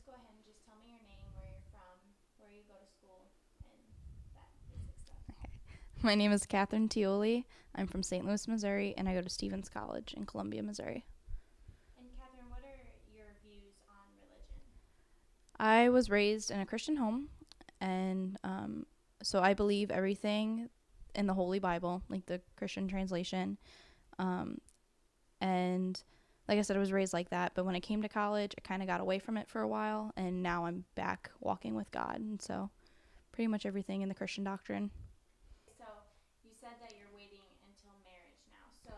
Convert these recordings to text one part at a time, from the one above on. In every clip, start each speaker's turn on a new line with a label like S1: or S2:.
S1: go ahead and just tell me your name, where you're from, where you go to school, and that basic stuff.
S2: My name is Kathryn Teoli. I'm from St. Louis, Missouri, and I go to Stevens College in Columbia, Missouri.
S1: And Kathryn, what are your views on religion?
S2: I was raised in a Christian home, and so I believe everything in the Holy Bible, like the Christian translation. Um, and like I said, I was raised like that. But when I came to college, I kind of got away from it for a while, and now I'm back walking with God. And so pretty much everything in the Christian doctrine.
S1: So you said that you're waiting until marriage now. So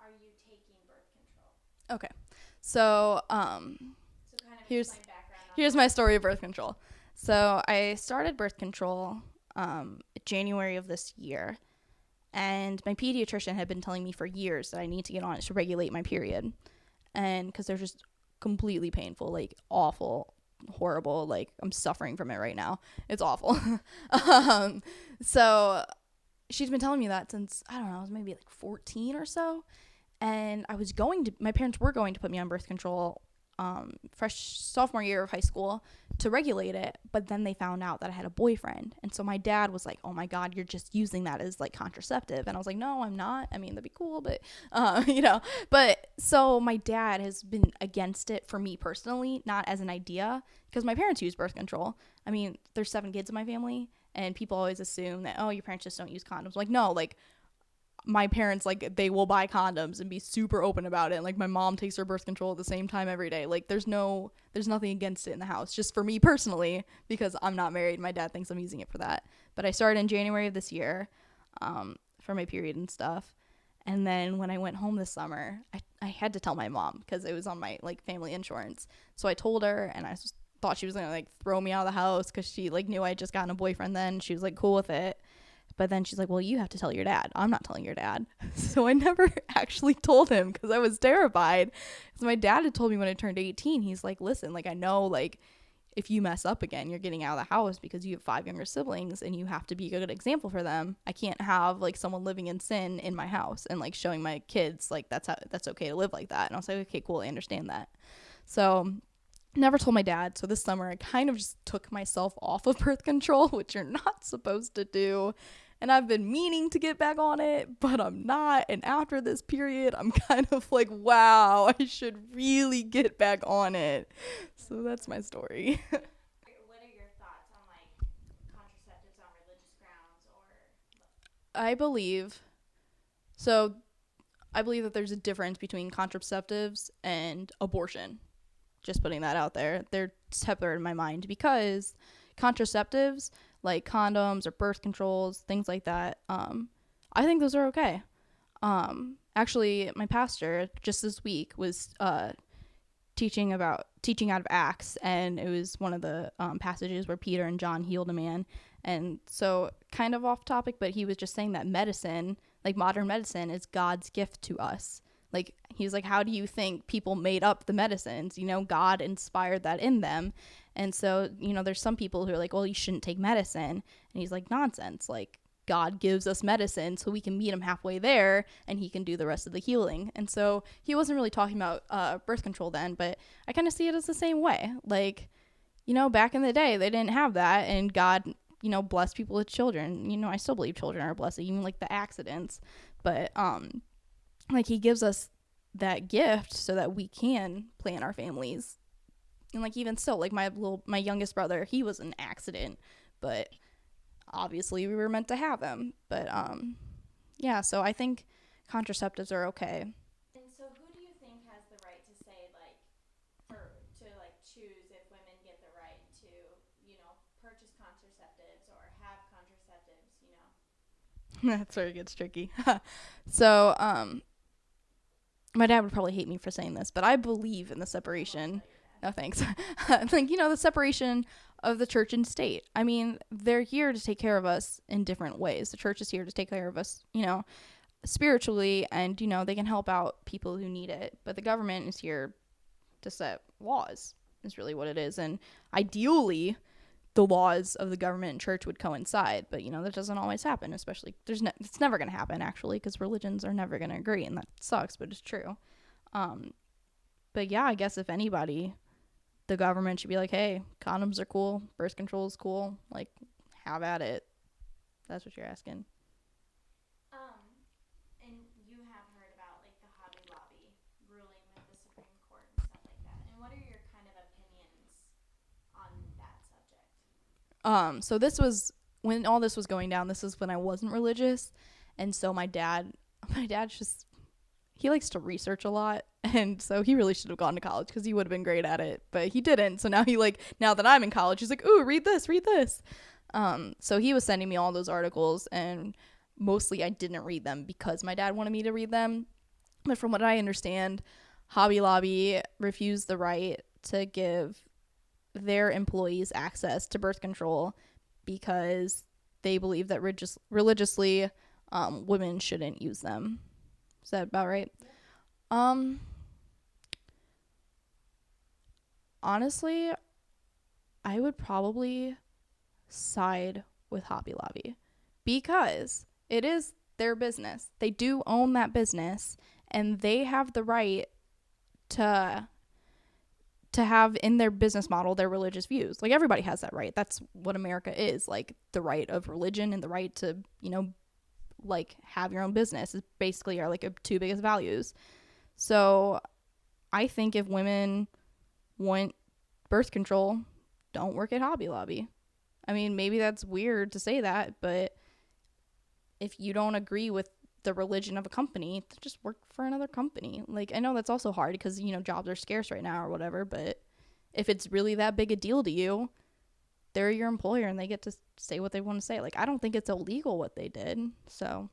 S1: are you taking birth control?
S2: Okay, so
S1: So kind of
S2: here's
S1: explain background on
S2: here's
S1: that.
S2: my story of birth control. So I started birth control January of this year, and my pediatrician had been telling me for years that I need to get on it to regulate my period, and because they're just completely painful, like awful, horrible. Like I'm suffering from it right now. It's awful. um, so she's been telling me that since I don't know, I was maybe like 14 or so, and my parents were going to put me on birth control fresh sophomore year of high school to regulate it, but then they found out that I had a boyfriend, and so my dad was like, oh my god, you're just using that as like contraceptive. And I was like, no, I'm not. I mean, that'd be cool, but but so my dad has been against it for me personally, not as an idea, because my parents use birth control. I mean, there's 7 kids in my family, and people always assume that, oh, your parents just don't use condoms. Like, no, like my parents, like, they will buy condoms and be super open about it, and like my mom takes her birth control at the same time every day. Like there's nothing against it in the house. Just for me personally, because I'm not married, my dad thinks I'm using it for that. But I started in January of this year, for my period and stuff. And then when I went home this summer, I had to tell my mom because it was on my like family insurance. So I told her, and I just thought she was gonna like throw me out of the house because she like knew I had just gotten a boyfriend then. She was like cool with it. But then she's like, well, you have to tell your dad. I'm not telling your dad. So I never actually told him because I was terrified. Because my dad had told me when I turned 18, he's like, listen, like, I know, like, if you mess up again, you're getting out of the house because you have 5 younger siblings and you have to be a good example for them. I can't have, like, someone living in sin in my house and, like, showing my kids, like, that's okay to live like that. And I was like, okay, cool, I understand that. So never told my dad. So this summer I kind of just took myself off of birth control, which you're not supposed to do, and I've been meaning to get back on it, but I'm not. And after this period, I'm kind of like, wow, I should really get back on it. So that's my story.
S1: What are your thoughts on like contraceptives on religious grounds or
S2: I believe so I believe that there's a difference between contraceptives and abortion. Just putting that out there. They're separate in my mind because contraceptives like condoms or birth controls, things like that, I think those are okay. Actually, my pastor just this week was teaching out of Acts, and it was one of the passages where Peter and John healed a man. And so, kind of off topic, but he was just saying that medicine, like modern medicine, is God's gift to us. Like, he was like, how do you think people made up the medicines? God inspired that in them. And so, there's some people who are like, well, you shouldn't take medicine. And he's like, nonsense. Like, God gives us medicine so we can meet him halfway there and he can do the rest of the healing. And so he wasn't really talking about birth control then, but I kind of see it as the same way. Like, back in the day, they didn't have that, and God, blessed people with children. I still believe children are blessed, even like the accidents. But, like, he gives us that gift so that we can plan our families. And like, even still, like my youngest brother, he was an accident, but obviously we were meant to have him. But yeah, so I think contraceptives are okay.
S1: and so who do you think has the right to say like for to like choose if women get the right to, purchase contraceptives or have contraceptives?
S2: That's where it gets tricky. So my dad would probably hate me for saying this, but I believe in the
S1: I won't
S2: separation.
S1: tell your dad.
S2: No thanks. Like, the separation of the church and state. I mean, they're here to take care of us in different ways. The church is here to take care of us, spiritually, and they can help out people who need it. But the government is here to set laws, is really what it is. And ideally, the laws of the government and church would coincide, but that doesn't always happen. Especially, it's never going to happen, actually, because religions are never going to agree, and that sucks, but it's true. But yeah, I guess if anybody, the government should be like, hey, condoms are cool, birth control is cool, like, have at it. That's what you're asking.
S1: And you have heard about like the Hobby Lobby ruling with the Supreme Court and stuff like that. And what are your kind of opinions on that subject?
S2: So this was when all this was going down. This is when I wasn't religious, and so my dad's just, he likes to research a lot, and so he really should have gone to college because he would have been great at it, but he didn't. So now now that I'm in college, he's like, ooh, read this. So he was sending me all those articles, and mostly I didn't read them because my dad wanted me to read them. But from what I understand, Hobby Lobby refused the right to give their employees access to birth control because they believe that religiously women shouldn't use them. Is that about right? Yeah. Honestly, I would probably side with Hobby Lobby because it is their business. They do own that business, and they have the right to have in their business model their religious views. Like, everybody has that right. That's what America is. Like, the right of religion and the right to, like, have your own business is basically our like two biggest values. So I think if women want birth control, don't work at Hobby Lobby. I mean, maybe that's weird to say that, but if you don't agree with the religion of a company, just work for another company. Like, I know that's also hard because, jobs are scarce right now or whatever, but if it's really that big a deal to you, they're your employer and they get to say what they want to say. Like, I don't think it's illegal what they did. So